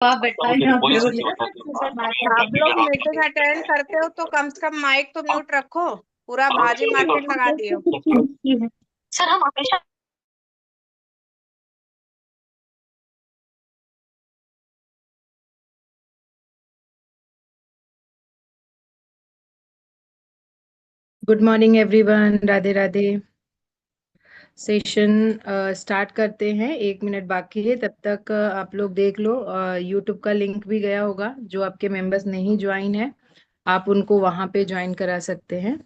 बेटा यहाँ पे हो गया। आप लोग मीटिंग अटेंड करते हो तो कम से कम माइक तो म्यूट रखो। पूरा भाजी मार्केट लगा दियो। सर हम हमेशा good morning everyone, Radhe Radhe. Session start करते हैं। 1 मिनट बाकी है, तब तक आप लोग देख लो। यूट्यूब का लिंक भी गया होगा। जो आपके मेंबर्स नहीं ज्वाइन है, आप उनको वहां पे ज्वाइन करा सकते हैं।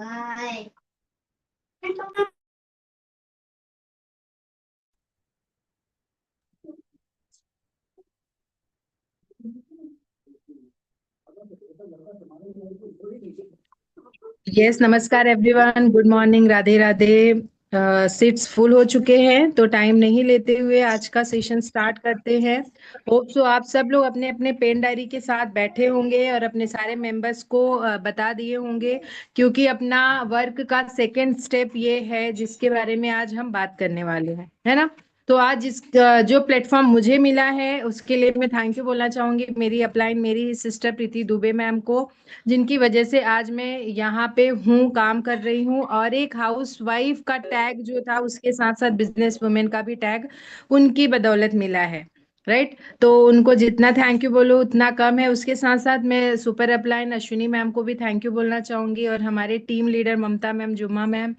बाय। यस, नमस्कार everyone, good morning, Radhe Radhe. Seats full हो चुके हैं, तो टाइम नहीं लेते हुए आज का सेशन स्टार्ट करते हैं। होप सो आप सब लोग अपने अपने पेन डायरी के साथ बैठे होंगे और अपने सारे मेंबर्स को बता दिए होंगे, क्योंकि अपना वर्क का सेकेंड स्टेप ये है जिसके बारे में आज हम बात करने वाले हैं, है ना। तो आज जो प्लेटफॉर्म मुझे मिला है उसके लिए मैं थैंक यू बोलना चाहूंगी मेरी अपलाइन, मेरी सिस्टर प्रीति दुबे मैम को, जिनकी वजह से आज मैं यहाँ पे हूँ, काम कर रही हूँ। और एक हाउस वाइफ का टैग जो था, उसके साथ साथ बिजनेस वुमेन का भी टैग उनकी बदौलत मिला है। राइट, तो उनको जितना थैंक यू बोलो उतना कम है। उसके साथ साथ मैं सुपर अपलाइन अश्विनी मैम को भी थैंक यू बोलना चाहूंगी, और हमारे टीम लीडर ममता मैम, जुम्मा मैम,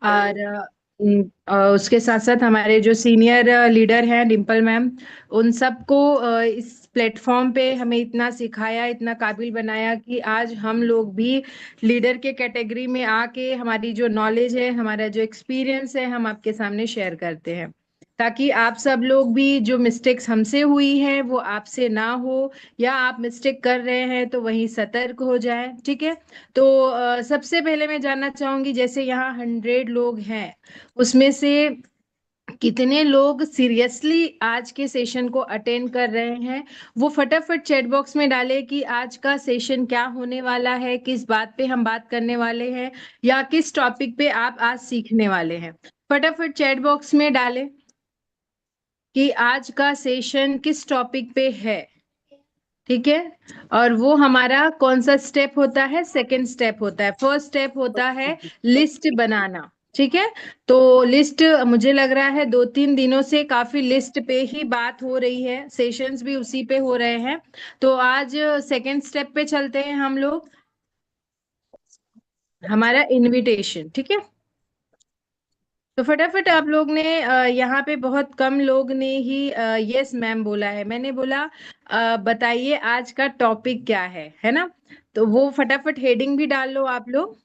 और उसके साथ साथ हमारे जो सीनियर लीडर हैं डिम्पल मैम, उन सबको इस प्लेटफॉर्म पे हमें इतना सिखाया, इतना काबिल बनाया कि आज हम लोग भी लीडर के कैटेगरी में आके हमारी जो नॉलेज है, हमारा जो एक्सपीरियंस है, हम आपके सामने शेयर करते हैं, ताकि आप सब लोग भी जो मिस्टेक्स हमसे हुई हैं वो आपसे ना हो, या आप मिस्टेक कर रहे हैं तो वहीं सतर्क हो जाए। ठीक है। तो सबसे पहले मैं जानना चाहूंगी, जैसे यहाँ 100 लोग हैं, उसमें से कितने लोग सीरियसली आज के सेशन को अटेंड कर रहे हैं। वो फटाफट चैट बॉक्स में डाले कि आज का सेशन क्या होने वाला है, किस बात पे हम बात करने वाले हैं, या किस टॉपिक पे आप आज सीखने वाले हैं। फटाफट चैट बॉक्स में डालें कि आज का सेशन किस टॉपिक पे है। ठीक है। और वो हमारा कौन सा स्टेप होता है? सेकंड स्टेप होता है। फर्स्ट स्टेप होता है लिस्ट बनाना। ठीक है। तो लिस्ट, मुझे लग रहा है 2-3 दिनों से काफी लिस्ट पे ही बात हो रही है, सेशंस भी उसी पे हो रहे हैं। तो आज सेकंड स्टेप पे चलते हैं हम लोग, हमारा इनविटेशन। ठीक है। तो फटाफट आप लोग ने यहाँ पे बहुत कम लोग ने ही यस मैम बोला है। मैंने बोला बताइए आज का टॉपिक क्या है ना। तो वो फटाफट हेडिंग भी डाल लो आप लोग।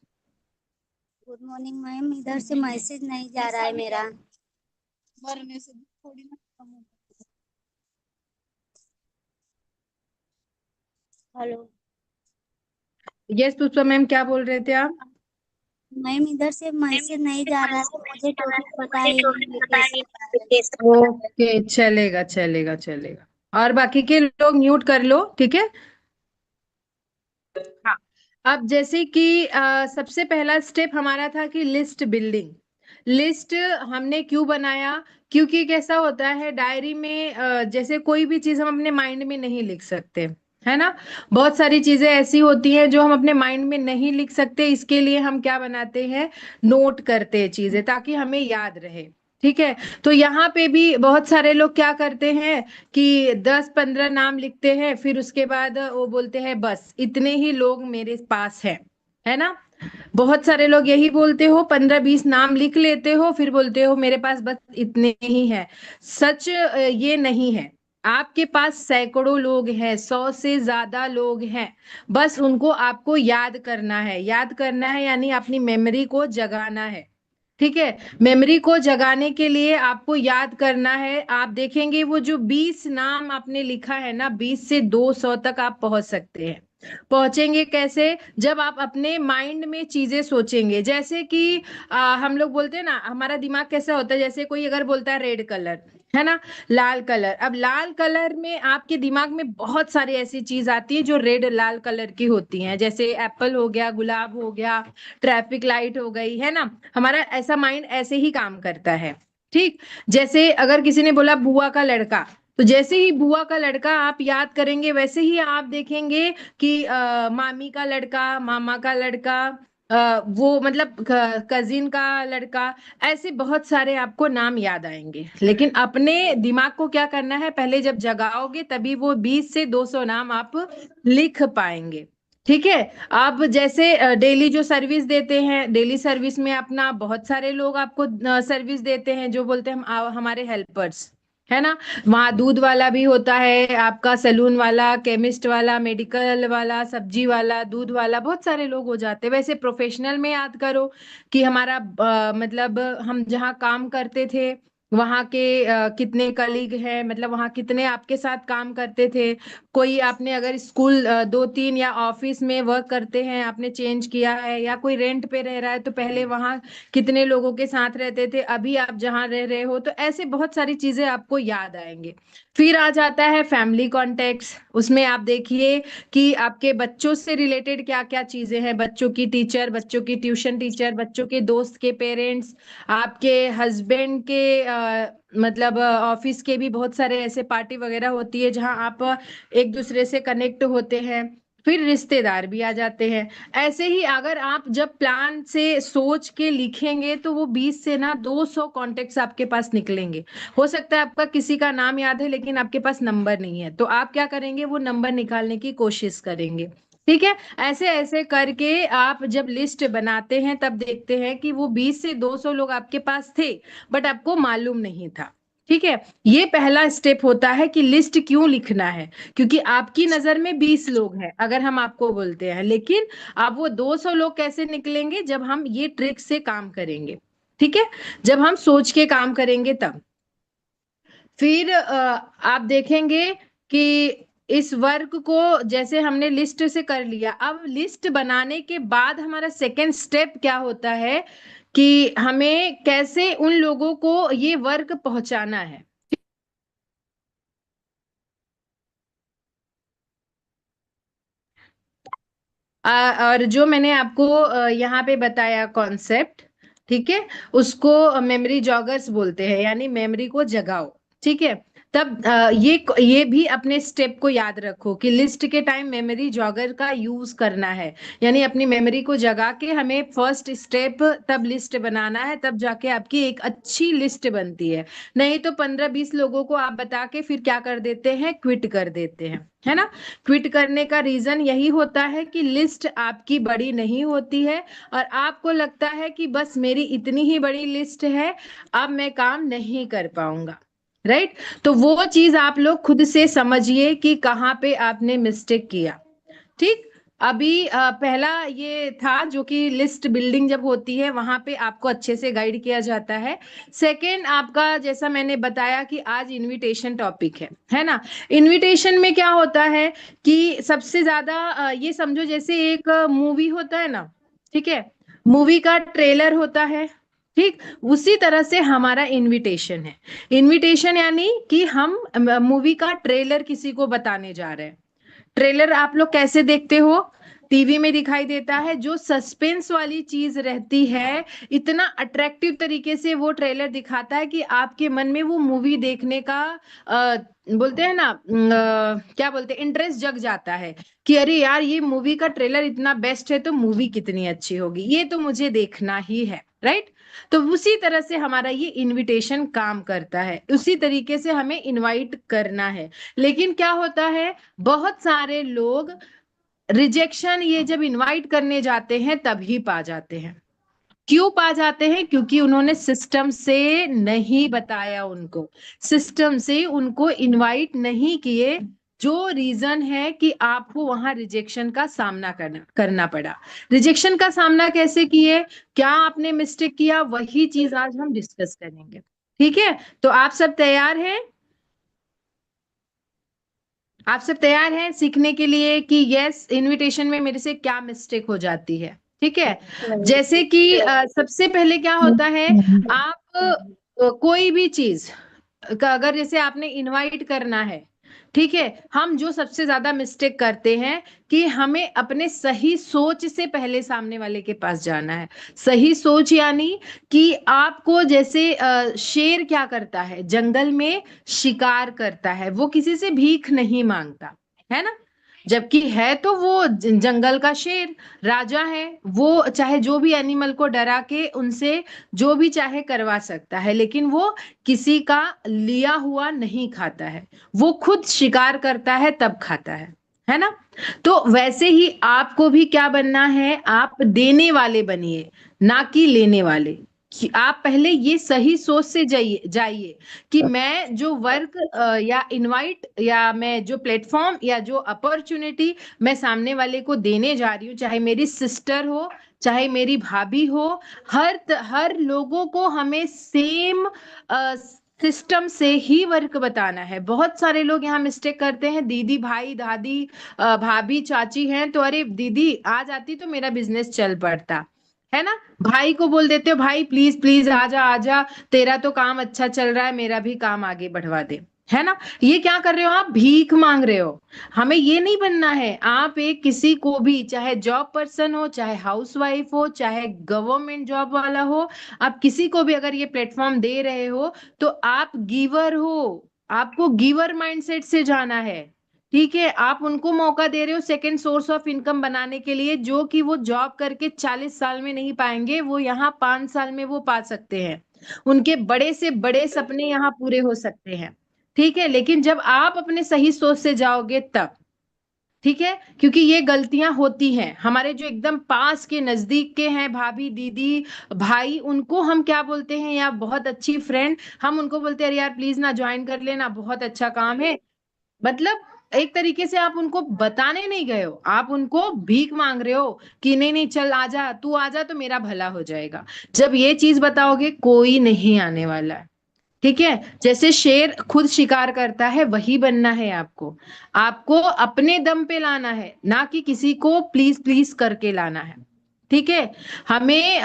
गुड मॉर्निंग मैम, इधर से मैसेज नहीं जा रहा है मेरा। मरने से थोड़ी ना खत्म होता। हेलो यस पुष्पा मैम, क्या बोल रहे थे आप? मैम, इधर से मैसेज नहीं जा रहा है, मुझे टॉपिक पता ही नहीं है कैसे। ओके, चलेगा चलेगा चलेगा। और बाकी के लोग म्यूट कर लो, ठीक है। हाँ। अब जैसे कि सबसे पहला स्टेप हमारा था कि लिस्ट बिल्डिंग। लिस्ट हमने क्यों बनाया? क्योंकि कैसा होता है डायरी में, जैसे कोई भी चीज हम अपने माइंड में नहीं लिख सकते, है ना। बहुत सारी चीजें ऐसी होती हैं जो हम अपने माइंड में नहीं लिख सकते, इसके लिए हम क्या बनाते हैं? नोट करते हैं चीजें, ताकि हमें याद रहे। ठीक है। तो यहाँ पे भी बहुत सारे लोग क्या करते हैं कि 10-15 नाम लिखते हैं, फिर उसके बाद वो बोलते हैं बस इतने ही लोग मेरे पास हैं, है ना। बहुत सारे लोग यही बोलते हो, 15-20 नाम लिख लेते हो, फिर बोलते हो मेरे पास बस इतने ही है। सच ये नहीं है। आपके पास सैकड़ों लोग हैं, 100 से ज्यादा लोग हैं। बस उनको आपको याद करना है। याद करना है यानी अपनी मेमोरी को जगाना है। ठीक है। मेमोरी को जगाने के लिए आपको याद करना है। आप देखेंगे वो जो 20 नाम आपने लिखा है ना, 20 से 200 तक आप पहुंच सकते हैं। पहुंचेंगे कैसे? जब आप अपने माइंड में चीजें सोचेंगे। जैसे कि हम लोग बोलते हैं ना, हमारा दिमाग कैसा होता है, जैसे कोई अगर बोलता है रेड कलर, है ना, लाल कलर। अब लाल कलर में आपके दिमाग में बहुत सारी ऐसी चीज आती है जो रेड लाल कलर की होती हैं, जैसे एप्पल हो गया, गुलाब हो गया, ट्रैफिक लाइट हो गई, है ना। हमारा ऐसा माइंड ऐसे ही काम करता है। ठीक। जैसे अगर किसी ने बोला बुआ का लड़का, तो जैसे ही बुआ का लड़का आप याद करेंगे, वैसे ही आप देखेंगे कि मामी का लड़का, मामा का लड़का, वो मतलब कजिन का लड़का, ऐसे बहुत सारे आपको नाम याद आएंगे। लेकिन अपने दिमाग को क्या करना है, पहले जब जगाओगे तभी वो 20 से 200 नाम आप लिख पाएंगे। ठीक है। आप जैसे डेली जो सर्विस देते हैं, डेली सर्विस में अपना बहुत सारे लोग आपको सर्विस देते हैं, जो बोलते हैं हम हमारे हेल्पर्स, है ना। वहाँ दूध वाला भी होता है आपका, सैलून वाला, केमिस्ट वाला, मेडिकल वाला, सब्जी वाला, दूध वाला, बहुत सारे लोग हो जाते हैं। वैसे प्रोफेशनल में याद करो कि हमारा मतलब हम जहाँ काम करते थे वहाँ के कितने कलीग हैं, मतलब वहाँ कितने आपके साथ काम करते थे। कोई आपने अगर स्कूल 2-3 या ऑफिस में वर्क करते हैं, आपने चेंज किया है, या कोई रेंट पे रह रहा है, तो पहले वहाँ कितने लोगों के साथ रहते थे, अभी आप जहाँ रह रहे हो, तो ऐसे बहुत सारी चीजें आपको याद आएंगे। फिर आ जाता है फैमिली कॉन्टेक्स्ट। उसमें आप देखिए कि आपके बच्चों से रिलेटेड क्या क्या चीजें हैं, बच्चों की टीचर, बच्चों की ट्यूशन टीचर, बच्चों के दोस्त के पेरेंट्स, आपके हस्बैंड के मतलब ऑफिस के भी बहुत सारे ऐसे पार्टी वगैरह होती है जहां आप एक दूसरे से कनेक्ट होते हैं। फिर रिश्तेदार भी आ जाते हैं। ऐसे ही अगर आप जब प्लान से सोच के लिखेंगे तो वो 20 से ना 200 कॉन्टेक्ट्स आपके पास निकलेंगे। हो सकता है आपका किसी का नाम याद है लेकिन आपके पास नंबर नहीं है, तो आप क्या करेंगे, वो नंबर निकालने की कोशिश करेंगे। ठीक है। ऐसे ऐसे करके आप जब लिस्ट बनाते हैं तब देखते हैं कि वो 20 से 200 लोग आपके पास थे, बट आपको मालूम नहीं था। ठीक है। ये पहला स्टेप होता है कि लिस्ट क्यों लिखना है, क्योंकि आपकी नजर में 20 लोग हैं अगर हम आपको बोलते हैं, लेकिन अब वो 200 लोग कैसे निकलेंगे, जब हम ये ट्रिक से काम करेंगे। ठीक है। जब हम सोच के काम करेंगे तब। फिर आप देखेंगे कि इस वर्क को जैसे हमने लिस्ट से कर लिया, अब लिस्ट बनाने के बाद हमारा सेकेंड स्टेप क्या होता है कि हमें कैसे उन लोगों को ये वर्क पहुंचाना है। और जो मैंने आपको यहाँ पे बताया कॉन्सेप्ट, ठीक है, उसको मेमोरी जॉगर्स बोलते हैं, यानी मेमोरी को जगाओ। ठीक है। तब ये भी अपने स्टेप को याद रखो कि लिस्ट के टाइम मेमोरी जॉगर का यूज करना है, यानी अपनी मेमोरी को जगा के हमें फर्स्ट स्टेप तब लिस्ट बनाना है, तब जाके आपकी एक अच्छी लिस्ट बनती है। नहीं तो 15-20 लोगों को आप बता के फिर क्या कर देते हैं, क्विट कर देते हैं, है ना। क्विट करने का रीजन यही होता है कि लिस्ट आपकी बड़ी नहीं होती है, और आपको लगता है कि बस मेरी इतनी ही बड़ी लिस्ट है, अब मैं काम नहीं कर पाऊंगा। राइट। तो वो चीज आप लोग खुद से समझिए कि कहाँ पे आपने मिस्टेक किया। ठीक। अभी पहला ये था जो कि लिस्ट बिल्डिंग जब होती है वहां पे आपको अच्छे से गाइड किया जाता है। सेकंड आपका, जैसा मैंने बताया कि आज इनविटेशन टॉपिक है ना। इनविटेशन में क्या होता है कि सबसे ज्यादा ये समझो जैसे एक मूवी होता है ना, ठीक है, मूवी का ट्रेलर होता है। ठीक। उसी तरह से हमारा इनविटेशन है। इनविटेशन यानी कि हम मूवी का ट्रेलर किसी को बताने जा रहे हैं। ट्रेलर आप लोग कैसे देखते हो, टीवी में दिखाई देता है, जो सस्पेंस वाली चीज रहती है, इतना अट्रैक्टिव तरीके से वो ट्रेलर दिखाता है कि आपके मन में वो मूवी देखने का बोलते हैं ना, क्या बोलते हैं, इंटरेस्ट जग जाता है कि अरे यार ये मूवी का ट्रेलर इतना बेस्ट है तो मूवी कितनी अच्छी होगी, ये तो मुझे देखना ही है। राइट। तो उसी तरह से हमारा ये इनविटेशन काम करता है, उसी तरीके से हमें इनवाइट करना है। लेकिन क्या होता है, बहुत सारे लोग रिजेक्शन ये जब इनवाइट करने जाते हैं तभी पा जाते हैं। क्यों पा जाते हैं, क्योंकि उन्होंने सिस्टम से नहीं बताया, उनको सिस्टम से उनको इनवाइट नहीं किए, जो रीजन है कि आपको वहां रिजेक्शन का सामना करना पड़ा। रिजेक्शन का सामना कैसे किए, क्या आपने मिस्टेक किया, वही चीज आज हम डिस्कस करेंगे। ठीक है। तो आप सब तैयार हैं? आप सब तैयार हैं सीखने के लिए कि यस इनविटेशन में मेरे से क्या मिस्टेक हो जाती है? ठीक है, जैसे कि सबसे पहले क्या होता है, आप कोई भी चीज का अगर जैसे आपने इनवाइट करना है, ठीक है, हम जो सबसे ज्यादा मिस्टेक करते हैं कि हमें अपने सही सोच से पहले सामने वाले के पास जाना है। सही सोच यानी कि आपको जैसे शेर क्या करता है, जंगल में शिकार करता है, वो किसी से भीख नहीं मांगता, है ना। जबकि है तो वो जंगल का शेर, राजा है, वो चाहे जो भी एनिमल को डरा के उनसे जो भी चाहे करवा सकता है, लेकिन वो किसी का लिया हुआ नहीं खाता है, वो खुद शिकार करता है तब खाता है ना। तो वैसे ही आपको भी क्या बनना है, आप देने वाले बनिए, ना कि लेने वाले। कि आप पहले ये सही सोच से जाइए जाइए कि मैं जो वर्क या इनवाइट या मैं जो प्लेटफॉर्म या जो अपॉर्चुनिटी मैं सामने वाले को देने जा रही हूँ, चाहे मेरी सिस्टर हो, चाहे मेरी भाभी हो, हर लोगों को हमें सेम सिस्टम से ही वर्क बताना है। बहुत सारे लोग यहाँ मिस्टेक करते हैं, दीदी भाई दादी भाभी चाची हैं तो अरे दीदी आ जाती तो मेरा बिजनेस चल पड़ता, है ना। भाई को बोल देते हो भाई प्लीज प्लीज आजा आजा, तेरा तो काम अच्छा चल रहा है, मेरा भी काम आगे बढ़वा दे, है ना। ये क्या कर रहे हो आप, भीख मांग रहे हो। हमें ये नहीं बनना है। आप एक किसी को भी, चाहे जॉब पर्सन हो, चाहे हाउसवाइफ हो, चाहे गवर्नमेंट जॉब वाला हो, आप किसी को भी अगर ये प्लेटफॉर्म दे रहे हो तो आप गिवर हो, आपको गिवर माइंडसेट से जाना है। ठीक है, आप उनको मौका दे रहे हो सेकेंड सोर्स ऑफ इनकम बनाने के लिए, जो कि वो जॉब करके 40 साल में नहीं पाएंगे, वो यहाँ 5 साल में वो पा सकते हैं। उनके बड़े से बड़े सपने यहाँ पूरे हो सकते हैं। ठीक है, लेकिन जब आप अपने सही सोच से जाओगे तब, ठीक है, क्योंकि ये गलतियां होती हैं हमारे जो एकदम पास के नजदीक के हैं, भाभी दीदी भाई, उनको हम क्या बोलते हैं, या बहुत अच्छी फ्रेंड, हम उनको बोलते हैं अरे यार प्लीज ना ज्वाइन कर लेना, बहुत अच्छा काम है। मतलब एक तरीके से आप उनको बताने नहीं गए हो, आप उनको भीख मांग रहे हो कि नहीं नहीं चल आजा, तू आजा तो मेरा भला हो जाएगा। जब ये चीज बताओगे कोई नहीं आने वाला है। ठीक है, जैसे शेर खुद शिकार करता है वही बनना है आपको। आपको अपने दम पे लाना है, ना कि किसी को प्लीज प्लीज करके लाना है। ठीक है, हमें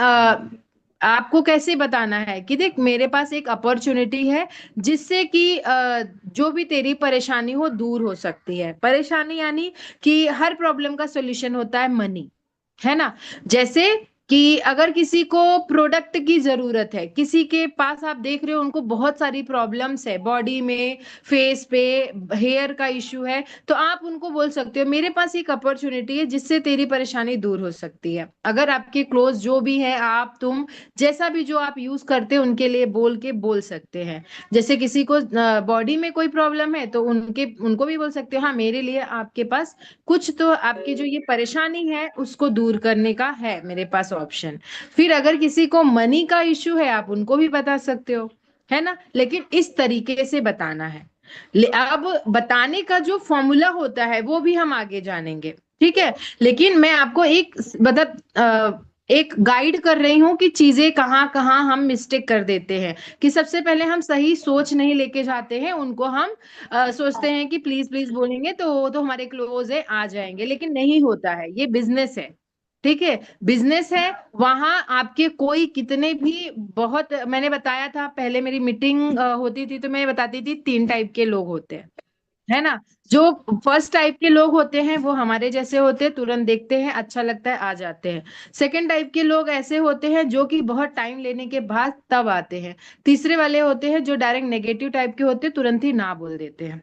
आपको कैसे बताना है कि देख मेरे पास एक अपॉर्चुनिटी है जिससे कि जो भी तेरी परेशानी हो दूर हो सकती है। परेशानी यानी कि हर प्रॉब्लम का सॉल्यूशन होता है मनी, है ना। जैसे कि अगर किसी को प्रोडक्ट की जरूरत है, किसी के पास आप देख रहे हो उनको बहुत सारी प्रॉब्लम्स है बॉडी में, फेस पे, हेयर का इश्यू है, तो आप उनको बोल सकते हो मेरे पास एक अपॉर्चुनिटी है जिससे तेरी परेशानी दूर हो सकती है। अगर आपके क्लोज जो भी है, आप तुम जैसा भी जो आप यूज करते हो उनके लिए बोल सकते हैं। जैसे किसी को बॉडी में कोई प्रॉब्लम है तो उनको भी बोल सकते हो हाँ मेरे लिए आपके पास कुछ तो आपकी जो ये परेशानी है उसको दूर करने का है मेरे पास ऑप्शन। फिर अगर किसी को मनी का इश्यू है आप उनको भी बता सकते हो, है ना। लेकिन इस तरीके से बताना है। अब बताने का जो फॉर्मूला होता है वो भी हम आगे जानेंगे, ठीक है। लेकिन मैं आपको एक मतलब एक गाइड कर रही हूँ कि चीजें कहाँ कहाँ हम मिस्टेक कर देते हैं। कि सबसे पहले हम सही सोच नहीं लेके जाते हैं उनको, हम सोचते हैं कि प्लीज प्लीज बोलेंगे तो वो तो हमारे क्लोज है आ जाएंगे, लेकिन नहीं होता है। ये बिजनेस है, ठीक है, बिजनेस है। वहां आपके कोई कितने भी, बहुत मैंने बताया था पहले मेरी मीटिंग होती थी तो मैं बताती थी 3 टाइप के लोग होते हैं, है ना। जो फर्स्ट टाइप के लोग होते हैं वो हमारे जैसे होते हैं, तुरंत देखते हैं अच्छा लगता है आ जाते हैं। सेकंड टाइप के लोग ऐसे होते हैं जो कि बहुत टाइम लेने के बाद तब आते हैं। तीसरे वाले होते हैं जो डायरेक्ट नेगेटिव टाइप के होते हैं, तुरंत ही ना बोल देते हैं।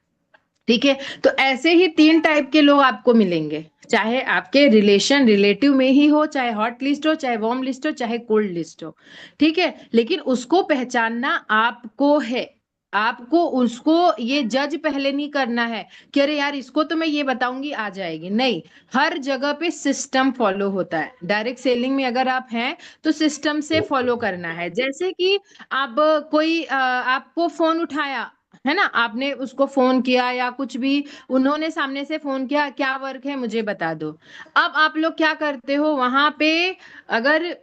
ठीक है, तो ऐसे ही 3 टाइप के लोग आपको मिलेंगे, चाहे आपके रिलेटिव में ही हो, चाहे हॉट लिस्ट हो, चाहे वार्म लिस्ट हो, चाहे कोल्ड लिस्ट हो। ठीक है, लेकिन उसको पहचानना आपको है। आपको उसको ये जज पहले नहीं करना है कि अरे यार इसको तो मैं ये बताऊंगी आ जाएगी, नहीं। हर जगह पे सिस्टम फॉलो होता है। डायरेक्ट सेलिंग में अगर आप हैं तो सिस्टम से फॉलो करना है। जैसे कि अब कोई आपको फोन उठाया, है ना, आपने उसको फोन किया या कुछ भी, उन्होंने सामने से फोन किया क्या वर्क है मुझे बता दो। अब आप लोग क्या करते हो वहां पे, अगर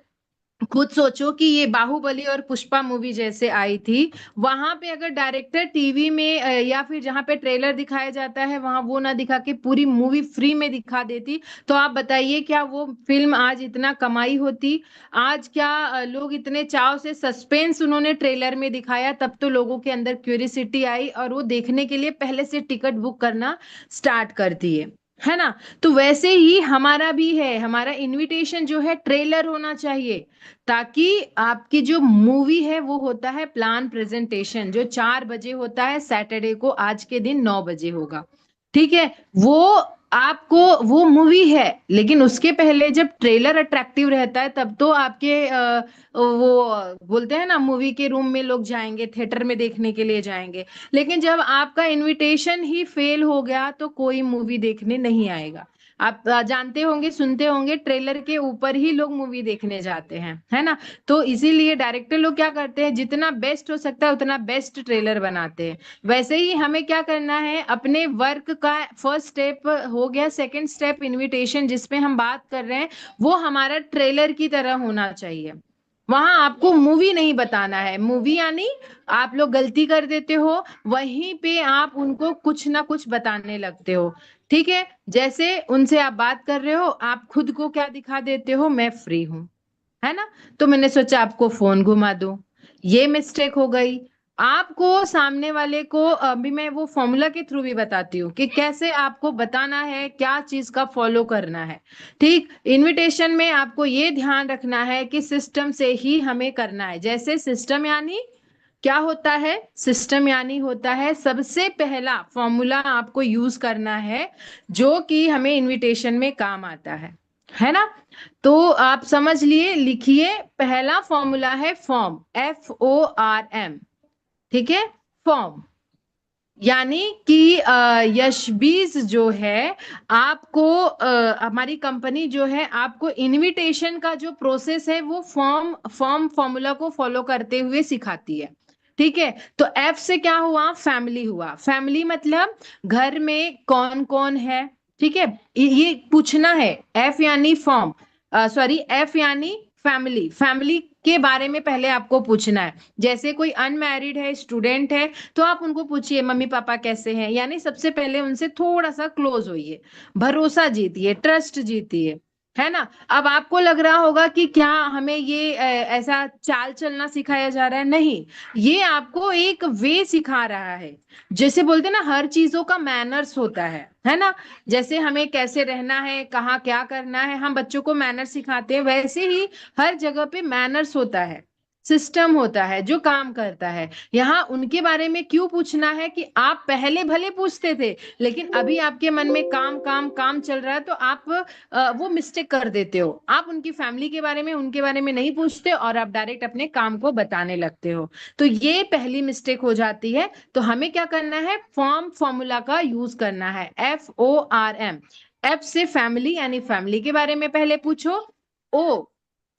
खुद सोचो कि ये बाहुबली और पुष्पा मूवी जैसे आई थी, वहां पे अगर डायरेक्टर टीवी में या फिर जहां पे ट्रेलर दिखाया जाता है वहां वो ना दिखा के पूरी मूवी फ्री में दिखा देती, तो आप बताइए क्या वो फिल्म आज इतना कमाई होती? आज क्या लोग इतने चाव से सस्पेंस उन्होंने ट्रेलर में दिखाया, तब तो लोगों के अंदर क्यूरियोसिटी आई और वो देखने के लिए पहले से टिकट बुक करना स्टार्ट कर दिए, है ना? तो वैसे ही हमारा भी है, हमारा इनविटेशन जो है ट्रेलर होना चाहिए, ताकि आपकी जो मूवी है वो होता है प्लान प्रेजेंटेशन, जो 4 बजे होता है सैटरडे को, आज के दिन 9 बजे होगा, ठीक है? वो आपको वो मूवी है, लेकिन उसके पहले जब ट्रेलर अट्रैक्टिव रहता है तब तो आपके वो बोलते हैं ना, मूवी के रूम में लोग जाएंगे, थिएटर में देखने के लिए जाएंगे। लेकिन जब आपका इनविटेशन ही फेल हो गया तो कोई मूवी देखने नहीं आएगा। आप जानते होंगे, सुनते होंगे, ट्रेलर के ऊपर ही लोग मूवी देखने जाते हैं, है ना? तो इसीलिए डायरेक्टर लोग क्या करते हैं, जितना बेस्ट हो सकता है उतना बेस्ट ट्रेलर बनाते हैं। वैसे ही हमें क्या करना है, अपने वर्क का फर्स्ट स्टेप हो गया, सेकंड स्टेप इनविटेशन जिसपे हम बात कर रहे हैं, वो हमारा ट्रेलर की तरह होना चाहिए। वहां आपको मूवी नहीं बताना है, मूवी यानी आप लोग गलती कर देते हो, वहीं पे आप उनको कुछ ना कुछ बताने लगते हो, ठीक है? जैसे उनसे आप बात कर रहे हो, आप खुद को क्या दिखा देते हो, मैं फ्री हूं, है ना? तो मैंने सोचा आपको फोन घुमा दूं, ये मिस्टेक हो गई। आपको सामने वाले को अभी मैं वो फॉर्मूला के थ्रू भी बताती हूँ कि कैसे आपको बताना है, क्या चीज का फॉलो करना है, ठीक? इनविटेशन में आपको ये ध्यान रखना है कि सिस्टम से ही हमें करना है। जैसे सिस्टम यानी क्या होता है, सिस्टम यानी होता है सबसे पहला फॉर्मूला आपको यूज करना है जो कि हमें इनविटेशन में काम आता है ना? तो आप समझ लिए, लिखिए, पहला फॉर्मूला है फॉर्म, FORM, ठीक है? फॉर्म यानी कि यशबीज जो है आपको हमारी कंपनी जो है आपको इनविटेशन का जो प्रोसेस है वो फॉर्मूला को फॉलो करते हुए सिखाती है, ठीक है? तो एफ से क्या हुआ, फैमिली हुआ। फैमिली मतलब घर में कौन कौन है, ठीक है? ये पूछना है। एफ यानी फॉर्म, सॉरी, एफ यानी फैमिली, फैमिली के बारे में पहले आपको पूछना है। जैसे कोई अनमैरिड है, स्टूडेंट है, तो आप उनको पूछिए मम्मी पापा कैसे हैं, यानी सबसे पहले उनसे थोड़ा सा क्लोज होइए, भरोसा जीतिए, ट्रस्ट जीतिए, है ना? अब आपको लग रहा होगा कि क्या हमें ये ऐसा चाल चलना सिखाया जा रहा है? नहीं, ये आपको एक वे सिखा रहा है। जैसे बोलते हैं ना, हर चीजों का मैनर्स होता है ना? जैसे हमें कैसे रहना है, कहाँ क्या करना है, हम बच्चों को मैनर्स सिखाते हैं, वैसे ही हर जगह पे मैनर्स होता है, सिस्टम होता है जो काम करता है। यहाँ उनके बारे में क्यों पूछना है कि आप पहले भले पूछते थे, लेकिन अभी आपके मन में काम काम काम चल रहा है, तो आप वो मिस्टेक कर देते हो। आप उनकी फैमिली के बारे में, उनके बारे में नहीं पूछते और आप डायरेक्ट अपने काम को बताने लगते हो, तो ये पहली मिस्टेक हो जाती है। तो हमें क्या करना है, फॉर्मूला का यूज करना है, FORM। एफ से फैमिली यानी फैमिली के बारे में पहले पूछो। ओ,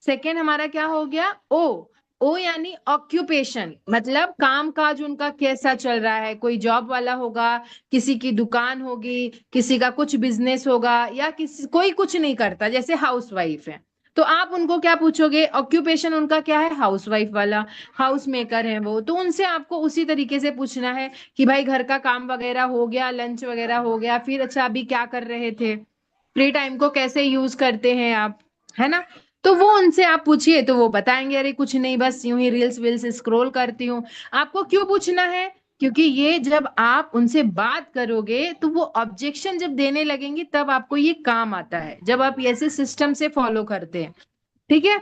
सेकेंड हमारा क्या हो गया, ओ यानी ऑक्यूपेशन, मतलब काम काज उनका कैसा चल रहा है, कोई जॉब वाला होगा, किसी की दुकान होगी, किसी का कुछ बिजनेस होगा, या किसी कोई कुछ नहीं करता जैसे हाउस वाइफ है, तो आप उनको क्या पूछोगे, ऑक्यूपेशन उनका क्या है, हाउस वाइफ वाला, हाउस मेकर है वो, तो उनसे आपको उसी तरीके से पूछना है कि भाई घर का काम वगैरह हो गया, लंच वगैरह हो गया, फिर अच्छा अभी क्या कर रहे थे, फ्री टाइम को कैसे यूज करते हैं आप, है ना? तो वो उनसे आप पूछिए तो वो बताएंगे, अरे कुछ नहीं, बस यूं ही रील्स वील्स स्क्रॉल करती हूँ। आपको क्यों पूछना है, क्योंकि ये जब आप उनसे बात करोगे तो वो ऑब्जेक्शन जब देने लगेंगे तब आपको ये काम आता है, जब आप ऐसे सिस्टम से फॉलो करते हैं, ठीक है?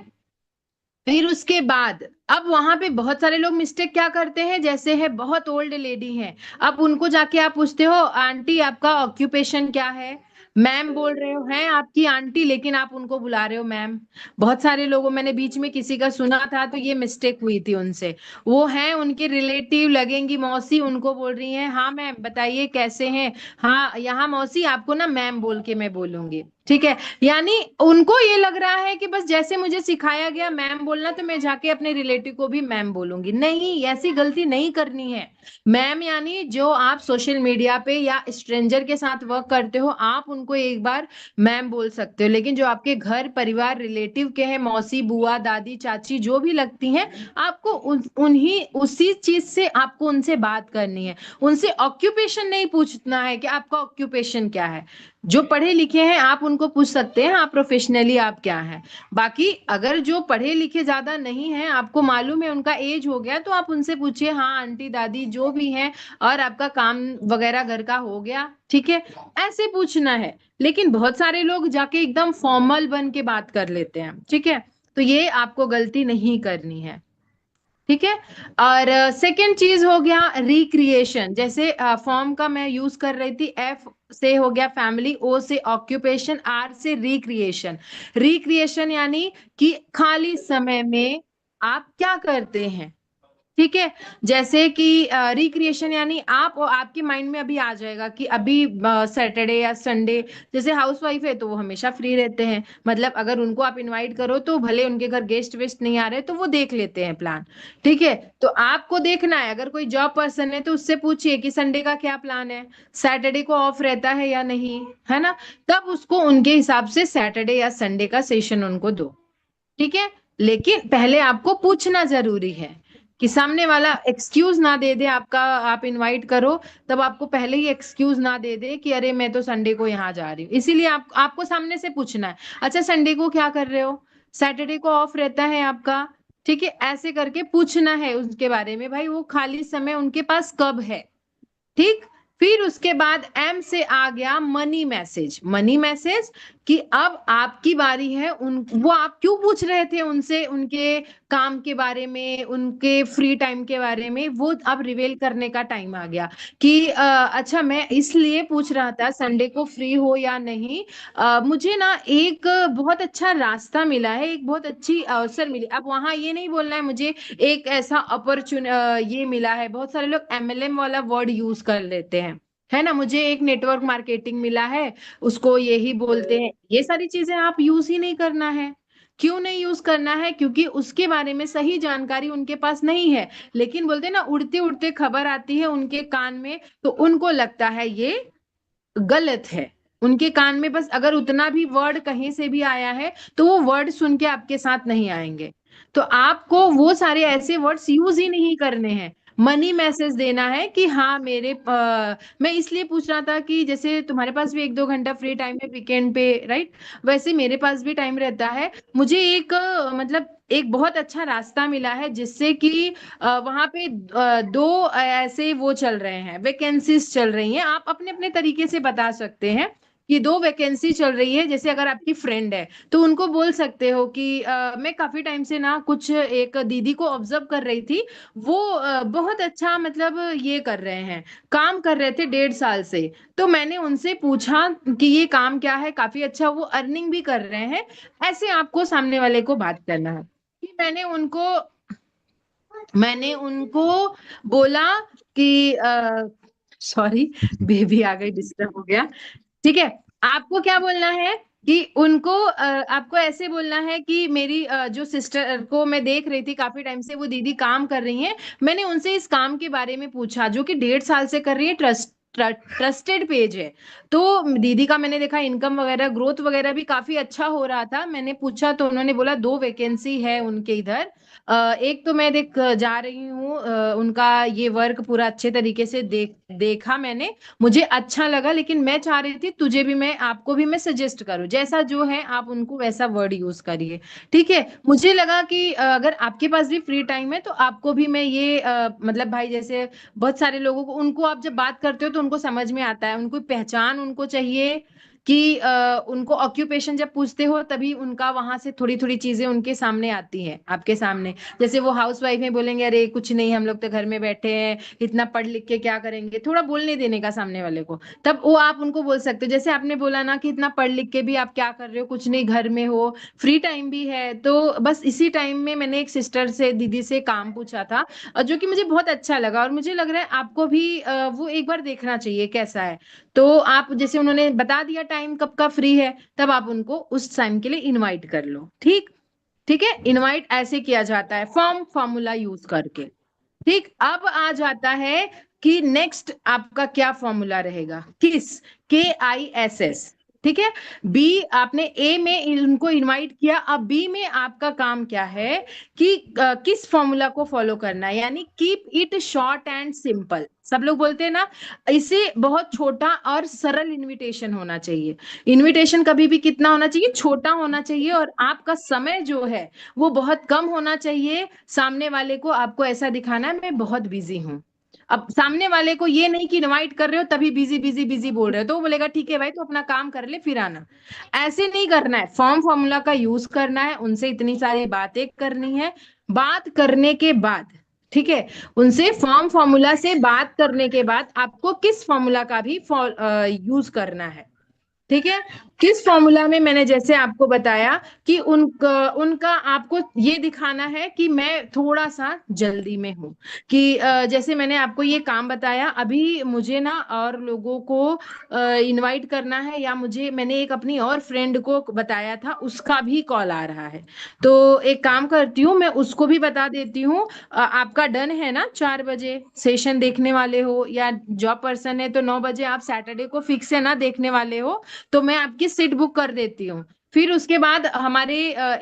फिर उसके बाद अब वहां पे बहुत सारे लोग मिस्टेक क्या करते हैं, जैसे है बहुत ओल्ड लेडी हैं, अब उनको जाके आप पूछते हो आंटी आपका ऑक्यूपेशन क्या है, मैम बोल रहे हो, हैं आपकी आंटी, लेकिन आप उनको बुला रहे हो मैम। बहुत सारे लोगों, मैंने बीच में किसी का सुना था तो ये मिस्टेक हुई थी उनसे, वो हैं उनके रिलेटिव लगेंगी मौसी, उनको बोल रही हैं हाँ मैम बताइए कैसे हैं, हाँ यहाँ मौसी आपको ना मैम बोल के मैं बोलूंगी, ठीक है, यानी उनको ये लग रहा है कि बस जैसे मुझे सिखाया गया मैम बोलना तो मैं जाके अपने रिलेटिव को भी मैम बोलूंगी। नहीं, ऐसी गलती नहीं करनी है। मैम यानी जो आप सोशल मीडिया पे या स्ट्रेंजर के साथ वर्क करते हो आप उनको एक बार मैम बोल सकते हो, लेकिन जो आपके घर परिवार रिलेटिव के हैं, मौसी बुआ दादी चाची जो भी लगती हैं, आपको उन्हीं उसी चीज से आपको उनसे बात करनी है। उनसे ऑक्यूपेशन नहीं पूछना है कि आपका ऑक्यूपेशन क्या है। जो पढ़े लिखे हैं आप उनको पूछ सकते हैं आप प्रोफेशनली आप क्या है। बाकी अगर जो पढ़े लिखे ज्यादा नहीं है, आपको मालूम है उनका एज हो गया, तो आप उनसे पूछिए हाँ आंटी दादी जो भी है, और आपका काम वगैरह घर का हो गया, ठीक है, ऐसे पूछना है। लेकिन बहुत सारे लोग जाके एकदम फॉर्मल बन के बात कर लेते हैं, ठीक है, तो ये आपको गलती नहीं करनी है, ठीक है। और सेकंड चीज हो गया रिक्रिएशन। जैसे फॉर्म का मैं यूज कर रही थी, एफ से हो गया फैमिली, ओ से ऑक्यूपेशन, आर से रिक्रिएशन। रिक्रिएशन यानी कि खाली समय में आप क्या करते हैं, ठीक है। जैसे कि रिक्रिएशन यानी आप और आपके माइंड में अभी आ जाएगा कि अभी सैटरडे या संडे, जैसे हाउस वाइफ है तो वो हमेशा फ्री रहते हैं, मतलब अगर उनको आप इनवाइट करो तो भले उनके घर गेस्ट वेस्ट नहीं आ रहे तो वो देख लेते हैं प्लान, ठीक है। तो आपको देखना है, अगर कोई जॉब पर्सन है तो उससे पूछिए कि संडे का क्या प्लान है, सैटरडे को ऑफ रहता है या नहीं, है ना। तब उसको उनके हिसाब से सैटरडे या संडे का सेशन उनको दो, ठीक है। लेकिन पहले आपको पूछना जरूरी है कि सामने वाला एक्सक्यूज ना दे दे आपका, आप इनवाइट करो तब आपको पहले ही एक्सक्यूज ना दे दे कि अरे मैं तो संडे को यहाँ जा रही हूँ। इसीलिए आपको सामने से पूछना है, अच्छा संडे को क्या कर रहे हो, सैटरडे को ऑफ रहता है आपका, ठीक है, ऐसे करके पूछना है उसके बारे में, भाई वो खाली समय उनके पास कब है, ठीक। फिर उसके बाद एम से आ गया मनी मैसेज। मनी मैसेज कि अब आपकी बारी है, वो आप क्यों पूछ रहे थे उनसे उनके काम के बारे में, उनके फ्री टाइम के बारे में, वो अब रिवेल करने का टाइम आ गया कि अच्छा मैं इसलिए पूछ रहा था संडे को फ्री हो या नहीं, मुझे ना एक बहुत अच्छा रास्ता मिला है, एक बहुत अच्छी अवसर मिली। अब वहां ये नहीं बोलना है मुझे एक ऐसा ये मिला है, बहुत सारे लोग एमएलएम वाला वर्ड यूज कर लेते हैं, है ना, मुझे एक नेटवर्क मार्केटिंग मिला है, उसको यही बोलते हैं। ये सारी चीजें आप यूज ही नहीं करना है। क्यों नहीं यूज करना है, क्योंकि उसके बारे में सही जानकारी उनके पास नहीं है। लेकिन बोलते हैं ना उड़ते उड़ते खबर आती है उनके कान में, तो उनको लगता है ये गलत है। उनके कान में बस अगर उतना भी वर्ड कहीं से भी आया है तो वो वर्ड सुन के आपके साथ नहीं आएंगे। तो आपको वो सारे ऐसे वर्ड्स यूज ही नहीं करने हैं। मनी मैसेज देना है कि हाँ मैं इसलिए पूछ रहा था कि जैसे तुम्हारे पास भी 1-2 घंटा फ्री टाइम है वीकेंड पे, राइट, वैसे मेरे पास भी टाइम रहता है। मुझे एक मतलब एक बहुत अच्छा रास्ता मिला है जिससे कि वहां पे दो ऐसे वो चल रहे हैं, वैकेंसीज चल रही हैं। आप अपने अपने तरीके से बता सकते हैं कि 2 वैकेंसी चल रही है। जैसे अगर आपकी फ्रेंड है तो उनको बोल सकते हो कि मैं काफी टाइम से ना कुछ एक दीदी को ऑब्जर्व कर रही थी, वो बहुत अच्छा मतलब ये कर रहे हैं, काम कर रहे थे 1.5 साल से। तो मैंने उनसे पूछा कि ये काम क्या है, काफी अच्छा वो अर्निंग भी कर रहे हैं। ऐसे आपको सामने वाले को बात करना है कि मैंने उनको बोला कि सॉरी बेबी आ गई, डिस्टर्ब हो गया, ठीक है। आपको क्या बोलना है कि उनको आपको ऐसे बोलना है कि मेरी जो सिस्टर को मैं देख रही थी काफी टाइम से, वो दीदी काम कर रही हैं, मैंने उनसे इस काम के बारे में पूछा जो कि 1.5 साल से कर रही है, ट्रस्टेड पेज है। तो दीदी का मैंने देखा इनकम वगैरह ग्रोथ वगैरह भी काफी अच्छा हो रहा था। मैंने पूछा तो उन्होंने बोला 2 वैकेंसी है उनके इधर, एक तो मैं जा रही हूँ, उनका ये वर्क पूरा अच्छे तरीके से देखा मैंने, मुझे अच्छा लगा, लेकिन मैं चाह रही थी तुझे भी मैं आपको भी मैं सजेस्ट करूं, जैसा जो है आप उनको वैसा वर्ड यूज करिए, ठीक है। मुझे लगा कि अगर आपके पास भी फ्री टाइम है तो आपको भी मैं ये मतलब भाई जैसे बहुत सारे लोगों को, उनको आप जब बात करते हो तो उनको समझ में आता है, उनको पहचान उनको चाहिए कि उनको ऑक्यूपेशन जब पूछते हो तभी उनका वहां से थोड़ी थोड़ी चीजें उनके सामने आती हैं आपके सामने। जैसे वो हाउस वाइफ में बोलेंगे अरे कुछ नहीं हम लोग तो घर में बैठे हैं, इतना पढ़ लिख के क्या करेंगे, थोड़ा बोलने देने का सामने वाले को, तब वो आप उनको बोल सकते हो। जैसे आपने बोला ना कि इतना पढ़ लिख के भी आप क्या कर रहे हो, कुछ नहीं घर में हो, फ्री टाइम भी है, तो बस इसी टाइम में मैंने एक सिस्टर से दीदी से काम पूछा था, जो कि मुझे बहुत अच्छा लगा, और मुझे लग रहा है आपको भी वो एक बार देखना चाहिए कैसा है। तो आप जैसे उन्होंने बता दिया टाइम कब का फ्री है तब आप उनको उस टाइम के लिए इनवाइट कर लो। ठीक ठीक है, इनवाइट ऐसे किया जाता है फॉर्मूला यूज करके। ठीक, अब आ जाता है कि नेक्स्ट आपका क्या फॉर्मूला रहेगा, किस, KISS। ठीक है, बी आपने ए में उनको इनवाइट किया, अब बी में आपका काम क्या है कि किस फॉर्मूला को फॉलो करना है, यानी keep it short and simple. सब लोग बोलते हैं ना, इसे बहुत छोटा और सरल इनविटेशन होना चाहिए। इनविटेशन कभी भी कितना होना चाहिए, छोटा होना चाहिए, और आपका समय जो है वो बहुत कम होना चाहिए। सामने वाले को आपको ऐसा दिखाना है मैं बहुत बिजी हूँ। अब सामने वाले को ये नहीं कि इनवाइट कर रहे हो तभी बिजी बिजी बिजी बोल रहे हो, तो वो बोलेगा ठीक है भाई तो अपना काम कर ले फिर आना। ऐसे नहीं करना है, फॉर्मूला का यूज करना है, उनसे इतनी सारी बातें करनी है। बात करने के बाद, ठीक है, उनसे फॉर्मूला से बात करने के बाद आपको किस फॉर्मूला का भी यूज करना है। ठीक है, किस फॉर्मूला में मैंने जैसे आपको बताया कि उनका आपको ये दिखाना है कि मैं थोड़ा सा जल्दी में हूं, कि जैसे मैंने आपको ये काम बताया, अभी मुझे ना और लोगों को इनवाइट करना है, या मैंने एक अपनी और फ्रेंड को बताया था, उसका भी कॉल आ रहा है, तो एक काम करती हूँ मैं उसको भी बता देती हूँ। आपका डन है ना 4 बजे सेशन देखने वाले हो, या जॉब पर्सन है तो 9 बजे आप सैटरडे को फिक्स है ना देखने वाले हो, तो मैं आपकी सीट बुक कर देती हूँ। फिर उसके बाद हमारे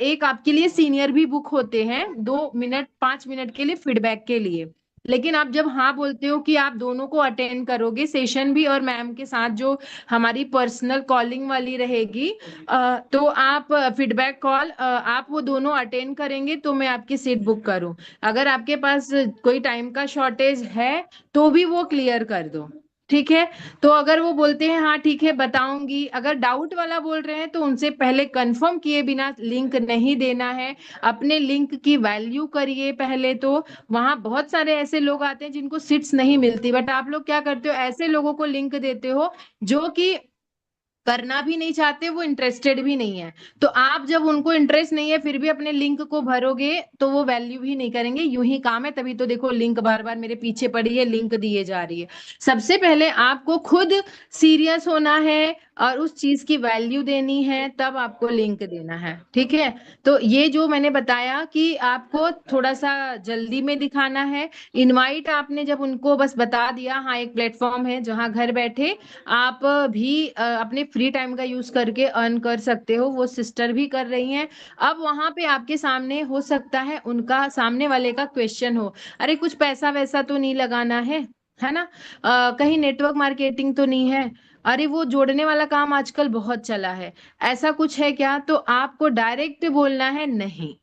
एक आपके लिए सीनियर भी बुक होते हैं 2 मिनट 5 मिनट के लिए फीडबैक के लिए। लेकिन आप जब हाँ बोलते हो कि आप दोनों को अटेंड करोगे सेशन भी और मैम के साथ जो हमारी पर्सनल कॉलिंग वाली रहेगी, तो आप फीडबैक कॉल आप वो दोनों अटेंड करेंगे तो मैं आपकी सीट बुक करूं। अगर आपके पास कोई टाइम का शॉर्टेज है तो भी वो क्लियर कर दो। ठीक है, तो अगर वो बोलते हैं हाँ ठीक है बताऊंगी, अगर डाउट वाला बोल रहे हैं तो उनसे पहले कंफर्म किए बिना लिंक नहीं देना है। अपने लिंक की वैल्यू करिए पहले तो। वहां बहुत सारे ऐसे लोग आते हैं जिनको सीट्स नहीं मिलती, बट आप लोग क्या करते हो, ऐसे लोगों को लिंक देते हो जो कि करना भी नहीं चाहते, वो इंटरेस्टेड भी नहीं है। तो आप जब उनको इंटरेस्ट नहीं है फिर भी अपने लिंक को भरोगे तो वो वैल्यू भी नहीं करेंगे, यूं ही काम है। तभी तो देखो लिंक बार बार मेरे पीछे पड़ी है, लिंक दिए जा रही है। सबसे पहले आपको खुद सीरियस होना है और उस चीज की वैल्यू देनी है, तब आपको लिंक देना है। ठीक है, तो ये जो मैंने बताया कि आपको थोड़ा सा जल्दी में दिखाना है। इनवाइट आपने जब उनको बस बता दिया हाँ एक प्लेटफॉर्म है जहां घर बैठे आप भी अपने फ्री टाइम का यूज करके अर्न कर सकते हो, वो सिस्टर भी कर रही हैं। अब वहां पे आपके सामने हो सकता है उनका सामने वाले का क्वेश्चन हो, अरे कुछ पैसा वैसा तो नहीं लगाना है ना, कहीं नेटवर्क मार्केटिंग तो नहीं है, अरे वो जोड़ने वाला काम आजकल बहुत चला है, ऐसा कुछ है क्या? तो आपको डायरेक्ट बोलना है नहीं।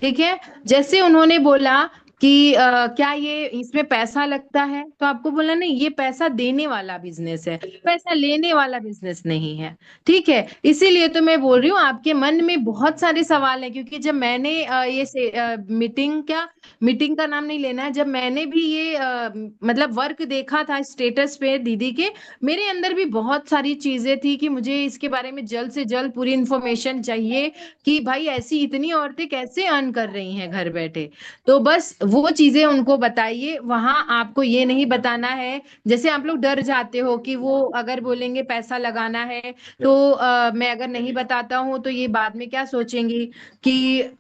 ठीक है, जैसे उन्होंने बोला कि क्या ये इसमें पैसा लगता है, तो आपको बोला नहीं ये पैसा देने वाला बिजनेस है, पैसा लेने वाला बिजनेस नहीं है। ठीक है, इसीलिए तो मैं बोल रही हूँ आपके मन में बहुत सारे सवाल हैं, क्योंकि जब मैंने मीटिंग का नाम नहीं लेना है, जब मैंने भी ये मतलब वर्क देखा था स्टेटस पे दीदी के, मेरे अंदर भी बहुत सारी चीजें थी कि मुझे इसके बारे में जल्द से जल्द पूरी इंफॉर्मेशन चाहिए कि भाई ऐसी इतनी औरतें कैसे अर्न कर रही हैं घर बैठे। तो बस वो चीजें उनको बताइए, वहां आपको ये नहीं बताना है। जैसे आप लोग डर जाते हो कि वो अगर बोलेंगे पैसा लगाना है तो मैं अगर नहीं बताता हूँ तो ये बाद में क्या सोचेंगी कि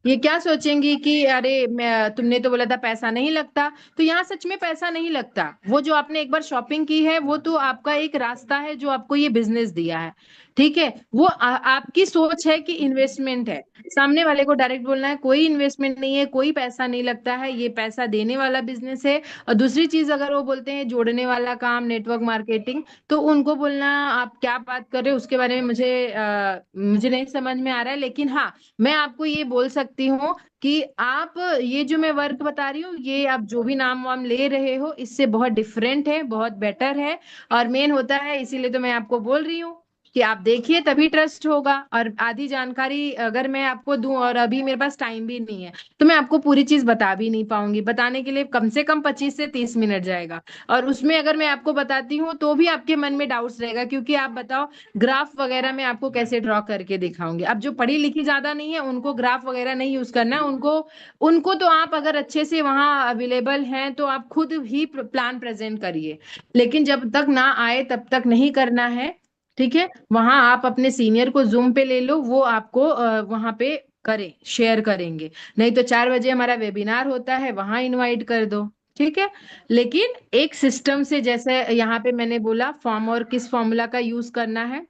कि अरे मैं तुमने तो बोला था पैसा नहीं लगता। तो यहाँ सच में पैसा नहीं लगता, वो जो आपने एक बार शॉपिंग की है वो तो आपका एक रास्ता है जो आपको ये बिजनेस दिया है। ठीक है, वो आपकी सोच है कि इन्वेस्टमेंट है। सामने वाले को डायरेक्ट बोलना है कोई इन्वेस्टमेंट नहीं है, कोई पैसा नहीं लगता है, ये पैसा देने वाला बिजनेस है। और दूसरी चीज अगर वो बोलते हैं जोड़ने वाला काम नेटवर्क मार्केटिंग, तो उनको बोलना आप क्या बात कर रहे हो उसके बारे में मुझे नहीं समझ में आ रहा है, लेकिन हाँ मैं आपको ये बोल सकती हूँ कि आप ये जो मैं वर्क बता रही हूँ ये आप जो भी नाम वाम ले रहे हो इससे बहुत डिफरेंट है, बहुत बेटर है और मेन होता है, इसीलिए तो मैं आपको बोल रही हूँ। कि आप देखिए तभी ट्रस्ट होगा। और आधी जानकारी अगर मैं आपको दूं और अभी मेरे पास टाइम भी नहीं है तो मैं आपको पूरी चीज बता भी नहीं पाऊंगी। बताने के लिए कम से कम 25 से 30 मिनट जाएगा। और उसमें अगर मैं आपको बताती हूँ तो भी आपके मन में डाउट्स रहेगा, क्योंकि आप बताओ ग्राफ वगैरह मैं आपको कैसे ड्रॉ करके दिखाऊंगी। अब जो पढ़ी लिखी ज्यादा नहीं है उनको ग्राफ वगैरह नहीं यूज करना है। उनको उनको तो आप अगर अच्छे से वहां अवेलेबल हैं तो आप खुद ही प्लान प्रेजेंट करिए, लेकिन जब तक ना आए तब तक नहीं करना है। ठीक है, वहां आप अपने सीनियर को जूम पे ले लो, वो आपको वहां पे करें, शेयर करेंगे। नहीं तो 4 बजे हमारा वेबिनार होता है, वहां इनवाइट कर दो। ठीक है, लेकिन एक सिस्टम से, जैसे यहाँ पे मैंने बोला फॉर्म और किस फॉर्मूला का यूज करना है।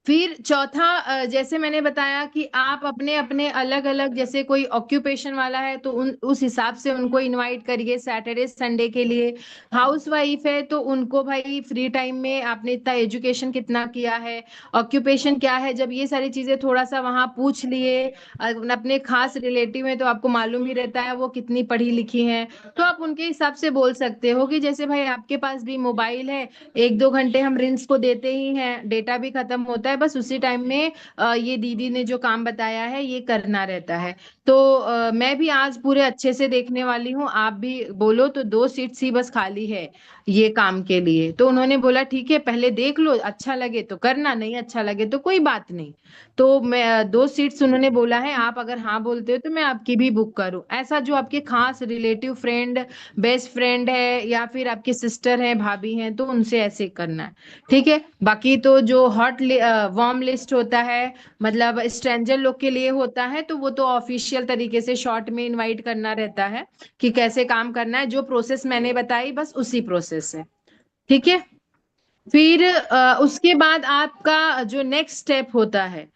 फिर चौथा, जैसे मैंने बताया कि आप अपने अपने अलग अलग, जैसे कोई ऑक्यूपेशन वाला है तो उस हिसाब से उनको इनवाइट करिए सैटरडे संडे के लिए। हाउस वाइफ है तो उनको भाई फ्री टाइम में आपने इतना एजुकेशन कितना किया है, ऑक्यूपेशन क्या है, जब ये सारी चीजें थोड़ा सा वहां पूछ लिए। अपने खास रिलेटिव है तो आपको मालूम ही रहता है वो कितनी पढ़ी लिखी हैं, तो आप उनके हिसाब से बोल सकते हो कि जैसे भाई आपके पास भी मोबाइल है, 1-2 घंटे हम रिंस को देते ही हैं, डेटा भी खत्म होता है, बस उसी टाइम में ये दीदी ने जो काम बताया है ये करना रहता है। तो मैं भी आज पूरे अच्छे से देखने वाली हूँ, आप भी बोलो तो 2 सीट्स ही बस खाली है ये काम के लिए। तो उन्होंने बोला ठीक है पहले देख लो, अच्छा लगे तो करना, नहीं अच्छा लगे तो कोई बात नहीं। तो मैं 2 सीट्स उन्होंने बोला है, आप अगर हाँ बोलते हो तो मैं आपकी भी बुक करूं। ऐसा जो आपके खास रिलेटिव फ्रेंड, बेस्ट फ्रेंड है या फिर आपकी सिस्टर है, भाभी हैं, तो उनसे ऐसे करना है। ठीक है, बाकी तो जो हॉट वार्म लिस्ट होता है, मतलब स्ट्रेंजर लोग के लिए होता है, तो वो तो ऑफिशियल तरीके से शॉर्ट में इनवाइट करना रहता है कि कैसे काम करना है। जो प्रोसेस मैंने बताई बस उसी प्रोसेस है। ठीक है, फिर उसके बाद आपका जो नेक्स्ट स्टेप होता है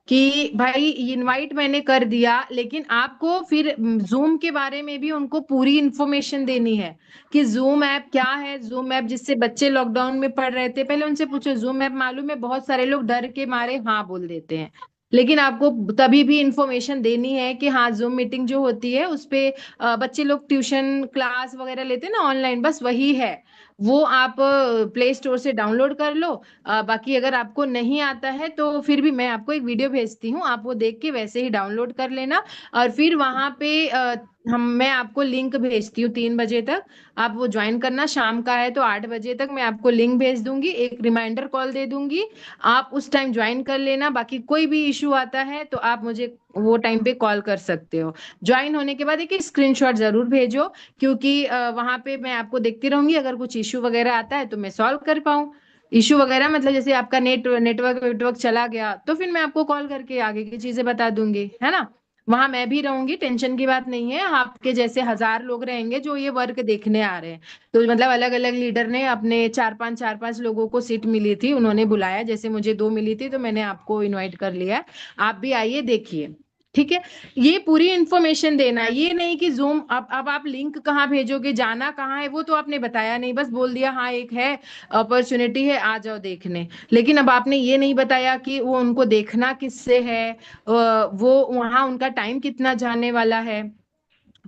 कि भाई इनवाइट मैंने कर दिया, लेकिन आपको फिर जूम के बारे में भी उनको पूरी इंफॉर्मेशन देनी है कि जूम ऐप क्या है। जूम ऐप जिससे बच्चे लॉकडाउन में पढ़ रहे थे, पहले उनसे पूछो जूम ऐप मालूम है, बहुत सारे लोग डर के मारे हाँ बोल देते हैं। लेकिन आपको तभी भी इंफॉर्मेशन देनी है कि हाँ जूम मीटिंग जो होती है उस पे बच्चे लोग ट्यूशन क्लास वगैरह लेते हैं ना ऑनलाइन, बस वही है। वो आप प्ले स्टोर से डाउनलोड कर लो। बाकी अगर आपको नहीं आता है तो फिर भी मैं आपको एक वीडियो भेजती हूँ, आप वो देख के वैसे ही डाउनलोड कर लेना। और फिर वहां पे मैं आपको लिंक भेजती हूँ 3 बजे तक, आप वो ज्वाइन करना। शाम का है तो 8 बजे तक मैं आपको लिंक भेज दूंगी, एक रिमाइंडर कॉल दे दूंगी, आप उस टाइम ज्वाइन कर लेना। बाकी कोई भी इशू आता है तो आप मुझे वो टाइम पे कॉल कर सकते हो। ज्वाइन होने के बाद एक स्क्रीनशॉट जरूर भेजो, क्योंकि वहां पे मैं आपको देखती रहूंगी, अगर कुछ इशू वगैरह आता है तो मैं सॉल्व कर पाऊँ। इशू वगैरह मतलब जैसे आपका नेटवर्क चला गया तो फिर मैं आपको कॉल करके आगे की चीजें बता दूंगी, है ना। वहां मैं भी रहूंगी, टेंशन की बात नहीं है। आपके जैसे 1000 लोग रहेंगे जो ये वर्क देखने आ रहे हैं, तो मतलब अलग अलग लीडर ने अपने 4-5 लोगों को सीट मिली थी, उन्होंने बुलाया, जैसे मुझे 2 मिली थी तो मैंने आपको इनवाइट कर लिया। आप भी आइए देखिए। ठीक है, ये पूरी इंफॉर्मेशन देना है, ये नहीं कि जूम अब आप लिंक कहाँ भेजोगे, जाना कहाँ है, वो तो आपने बताया नहीं, बस बोल दिया हाँ एक है अपॉर्चुनिटी है आ जाओ देखने। लेकिन अब आपने ये नहीं बताया कि वो उनको देखना किससे है, वो वहां उनका टाइम कितना जाने वाला है।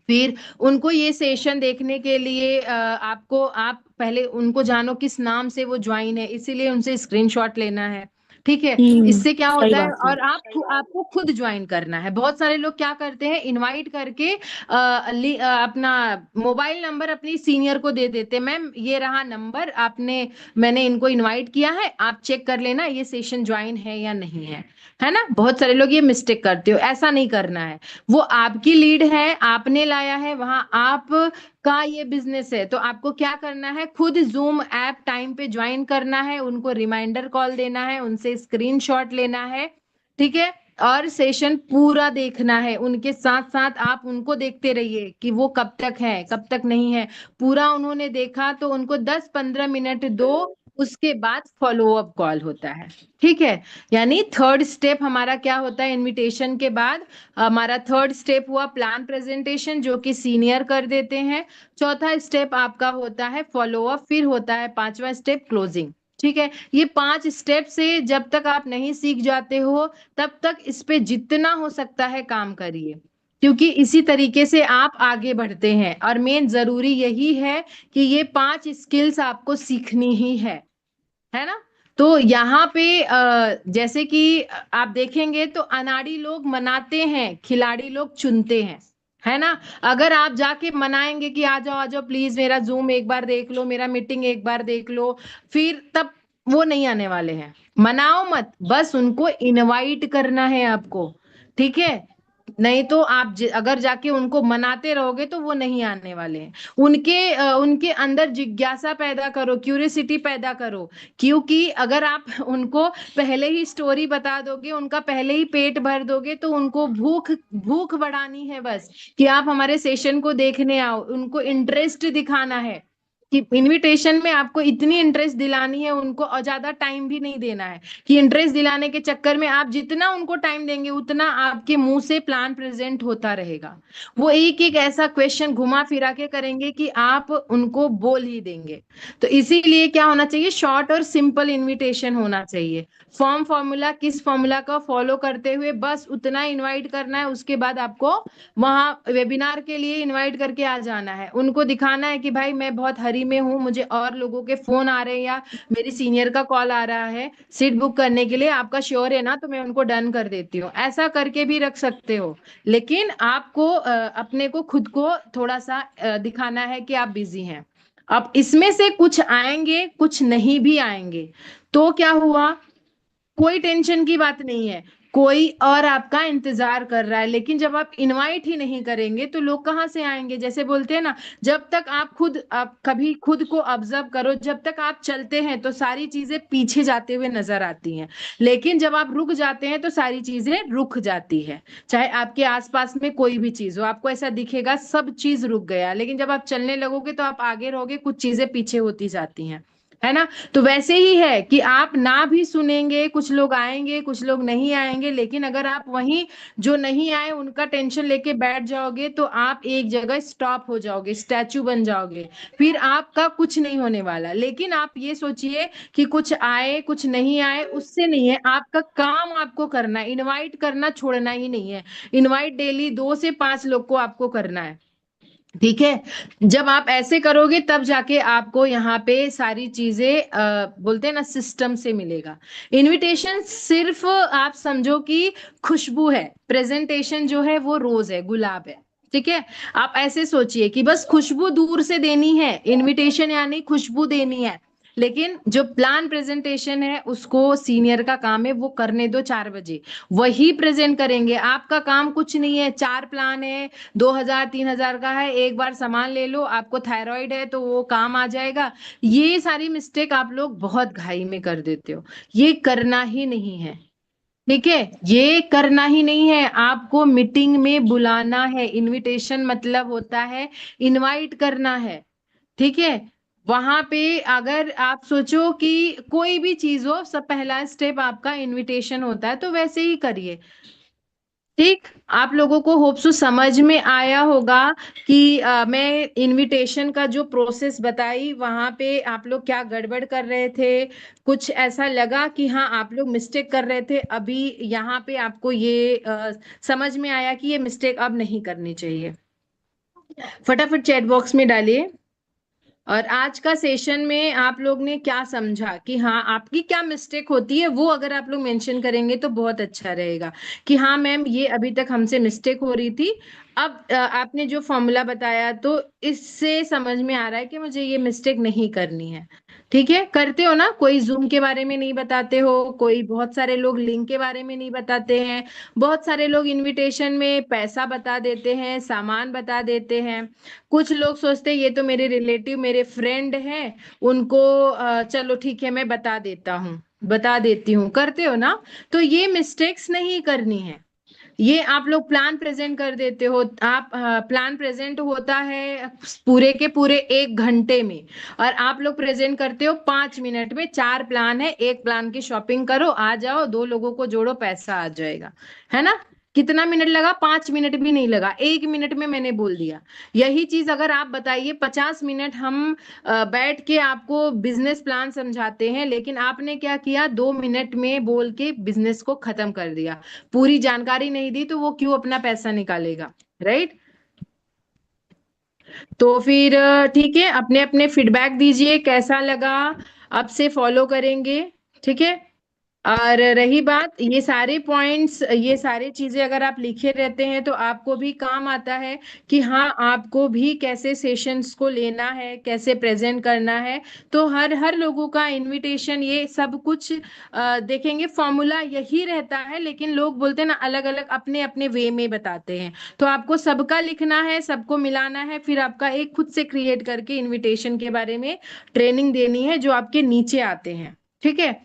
फिर उनको ये सेशन देखने के लिए आप पहले उनको जानो किस नाम से वो ज्वाइन है, इसीलिए उनसे स्क्रीनशॉट लेना है। ठीक है, इससे क्या सही होता है, बात है। और आपको खुद ज्वाइन करना है। बहुत सारे लोग क्या करते हैं, इनवाइट करके अपना मोबाइल नंबर अपनी सीनियर को दे देते हैं, मैम ये रहा नंबर, मैंने इनको इनवाइट किया है, आप चेक कर लेना ये सेशन ज्वाइन है या नहीं है ना। बहुत सारे लोग ये मिस्टेक करते हो, ऐसा नहीं करना है। वो आपकी लीड है, आपने लाया है वहां, आप का ये बिजनेस है, तो आपको क्या करना है, खुद जूम ऐप टाइम पे ज्वाइन करना है, उनको रिमाइंडर कॉल देना है, उनसे स्क्रीनशॉट लेना है। ठीक है, और सेशन पूरा देखना है, उनके साथ साथ आप उनको देखते रहिए कि वो कब तक है कब तक नहीं है। पूरा उन्होंने देखा तो उनको 10-15 मिनट दो, उसके बाद फॉलो अप कॉल होता है। ठीक है, यानी थर्ड स्टेप हमारा क्या होता है, इनविटेशन के बाद हमारा थर्ड स्टेप हुआ प्लान प्रेजेंटेशन, जो कि सीनियर कर देते हैं। चौथा स्टेप आपका होता है फॉलो अप, फिर होता है 5वां स्टेप क्लोजिंग। ठीक है, ये 5 स्टेप से जब तक आप नहीं सीख जाते हो तब तक इस पे जितना हो सकता है काम करिए, क्योंकि इसी तरीके से आप आगे बढ़ते हैं। और मेन जरूरी यही है कि ये 5 स्किल्स आपको सीखनी ही है ना। तो यहाँ पे जैसे कि आप देखेंगे तो अनाड़ी लोग मनाते हैं, खिलाड़ी लोग चुनते हैं, है ना। अगर आप जाके मनाएंगे कि आ जाओ प्लीज, मेरा जूम एक बार देख लो, मेरा मीटिंग एक बार देख लो, फिर तब वो नहीं आने वाले हैं। मनाओ मत, बस उनको इनवाइट करना है आपको, ठीक है। नहीं तो आप अगर जाके उनको मनाते रहोगे तो वो नहीं आने वाले हैं। उनके अंदर जिज्ञासा पैदा करो, क्यूरियोसिटी पैदा करो, क्योंकि अगर आप उनको पहले ही स्टोरी बता दोगे, उनका पहले ही पेट भर दोगे, तो उनको भूख भूख बढ़ानी है बस, कि आप हमारे सेशन को देखने आओ। उनको इंटरेस्ट दिखाना है कि इनविटेशन में आपको इतनी इंटरेस्ट दिलानी है उनको, और ज्यादा टाइम भी नहीं देना है कि इंटरेस्ट दिलाने के चक्कर में आप जितना उनको टाइम देंगे उतना आपके मुंह से प्लान प्रेजेंट होता रहेगा। वो एक एक ऐसा क्वेश्चन घुमा फिरा के करेंगे कि आप उनको बोल ही देंगे। तो इसीलिए क्या होना चाहिए, शॉर्ट और सिंपल इनविटेशन होना चाहिए। फॉर्मूला किस फॉर्मूला का फॉलो करते हुए बस उतना इनवाइट करना है, उसके बाद आपको वहां वेबिनार के लिए इनवाइट करके आ जाना है। उनको दिखाना है कि भाई मैं बहुत हरी में हूँ, मुझे और लोगों के फोन आ रहे हैं या मेरी सीनियर का कॉल आ रहा है सीट बुक करने के लिए, आपका श्योर है ना, तो मैं उनको डन कर देती हूँ। ऐसा करके भी रख सकते हो, लेकिन आपको अपने को खुद को थोड़ा सा दिखाना है कि आप बिजी हैं। अब इसमें से कुछ आएंगे, कुछ नहीं भी आएंगे, तो क्या हुआ, कोई टेंशन की बात नहीं है, कोई और आपका इंतजार कर रहा है। लेकिन जब आप इनवाइट ही नहीं करेंगे तो लोग कहाँ से आएंगे। जैसे बोलते हैं ना, जब तक आप कभी खुद को ऑब्जर्व करो, जब तक आप चलते हैं तो सारी चीजें पीछे जाते हुए नजर आती हैं, लेकिन जब आप रुक जाते हैं तो सारी चीजें रुक जाती है। चाहे आपके आसपास में कोई भी चीज हो, आपको ऐसा दिखेगा सब चीज रुक गया, लेकिन जब आप चलने लगोगे तो आप आगे रहोगे, कुछ चीजें पीछे होती जाती हैं, है ना। तो वैसे ही है कि आप ना भी सुनेंगे, कुछ लोग आएंगे कुछ लोग नहीं आएंगे, लेकिन अगर आप वहीं जो नहीं आए उनका टेंशन लेके बैठ जाओगे तो आप एक जगह स्टॉप हो जाओगे, स्टैचू बन जाओगे, फिर आपका कुछ नहीं होने वाला। लेकिन आप ये सोचिए कि कुछ आए कुछ नहीं आए उससे नहीं है, आपका काम आपको करना है, इनवाइट करना छोड़ना ही नहीं है। इनवाइट डेली 2 से 5 लोग को आपको करना है, ठीक है। जब आप ऐसे करोगे तब जाके आपको यहाँ पे सारी चीजें बोलते हैं ना सिस्टम से मिलेगा। इनविटेशन सिर्फ आप समझो कि खुशबू है, प्रेजेंटेशन जो है वो रोज है, गुलाब है, ठीक है। आप ऐसे सोचिए कि बस खुशबू दूर से देनी है, इनविटेशन यानी खुशबू देनी है, लेकिन जो प्लान प्रेजेंटेशन है उसको सीनियर का काम है, वो करने दो 4 बजे, वही प्रेजेंट करेंगे। आपका काम कुछ नहीं है, 4 प्लान है, 2000-3000 का है, एक बार सामान ले लो, आपको थायराइड है तो वो काम आ जाएगा। ये सारी मिस्टेक आप लोग बहुत घाई में कर देते हो, ये करना ही नहीं है, ठीक है। ये करना ही नहीं है, आपको मीटिंग में बुलाना है। इनविटेशन मतलब होता है इनवाइट करना है, ठीक है। वहां पे अगर आप सोचो कि कोई भी चीज हो, सब पहला स्टेप आपका इनविटेशन होता है, तो वैसे ही करिए, ठीक। आप लोगों को होप सो समझ में आया होगा कि मैं इनविटेशन का जो प्रोसेस बताई वहां पे आप लोग क्या गड़बड़ कर रहे थे, कुछ ऐसा लगा कि हाँ आप लोग मिस्टेक कर रहे थे, अभी यहाँ पे आपको ये समझ में आया कि ये मिस्टेक अब नहीं करनी चाहिए। फटाफट चैट बॉक्स में डालिए। और आज का सेशन में आप लोग ने क्या समझा कि हाँ आपकी क्या मिस्टेक होती है, वो अगर आप लोग मेंशन करेंगे तो बहुत अच्छा रहेगा कि हाँ मैम ये अभी तक हमसे मिस्टेक हो रही थी, अब आपने जो फॉर्मूला बताया तो इससे समझ में आ रहा है कि मुझे ये मिस्टेक नहीं करनी है, ठीक है। करते हो ना, कोई जूम के बारे में नहीं बताते हो, कोई बहुत सारे लोग लिंक के बारे में नहीं बताते हैं, बहुत सारे लोग इनविटेशन में पैसा बता देते हैं, सामान बता देते हैं। कुछ लोग सोचते हैं ये तो मेरे रिलेटिव मेरे फ्रेंड हैं, उनको चलो ठीक है मैं बता देता हूँ, बता देती हूँ, करते हो ना। तो ये मिस्टेक्स नहीं करनी है। ये आप लोग प्लान प्रेजेंट कर देते हो, आप प्लान प्रेजेंट होता है पूरे के पूरे 1 घंटे में, और आप लोग प्रेजेंट करते हो 5 मिनट में। 4 प्लान है, 1 प्लान की शॉपिंग करो, आ जाओ, 2 लोगों को जोड़ो, पैसा आ जाएगा, है ना। कितना मिनट लगा, 5 मिनट भी नहीं लगा, 1 मिनट में मैंने बोल दिया। यही चीज अगर आप बताइए 50 मिनट हम बैठ के आपको बिजनेस प्लान समझाते हैं, लेकिन आपने क्या किया, 2 मिनट में बोल के बिजनेस को खत्म कर दिया, पूरी जानकारी नहीं दी, तो वो क्यों अपना पैसा निकालेगा, राइट। तो फिर ठीक है, अपने अपने फीडबैक दीजिए कैसा लगा, अब से फॉलो करेंगे, ठीक है। और रही बात, ये सारे पॉइंट्स, ये सारी चीजें अगर आप लिखे रहते हैं तो आपको भी काम आता है कि हाँ, आपको भी कैसे सेशंस को लेना है, कैसे प्रेजेंट करना है। तो हर हर लोगों का इनविटेशन, ये सब कुछ देखेंगे, फॉर्मूला यही रहता है, लेकिन लोग बोलते हैं ना, अलग अलग अपने अपने वे में बताते हैं। तो आपको सबका लिखना है, सबको मिलाना है, फिर आपका एक खुद से क्रिएट करके इनविटेशन के बारे में ट्रेनिंग देनी है जो आपके नीचे आते हैं। ठीक है।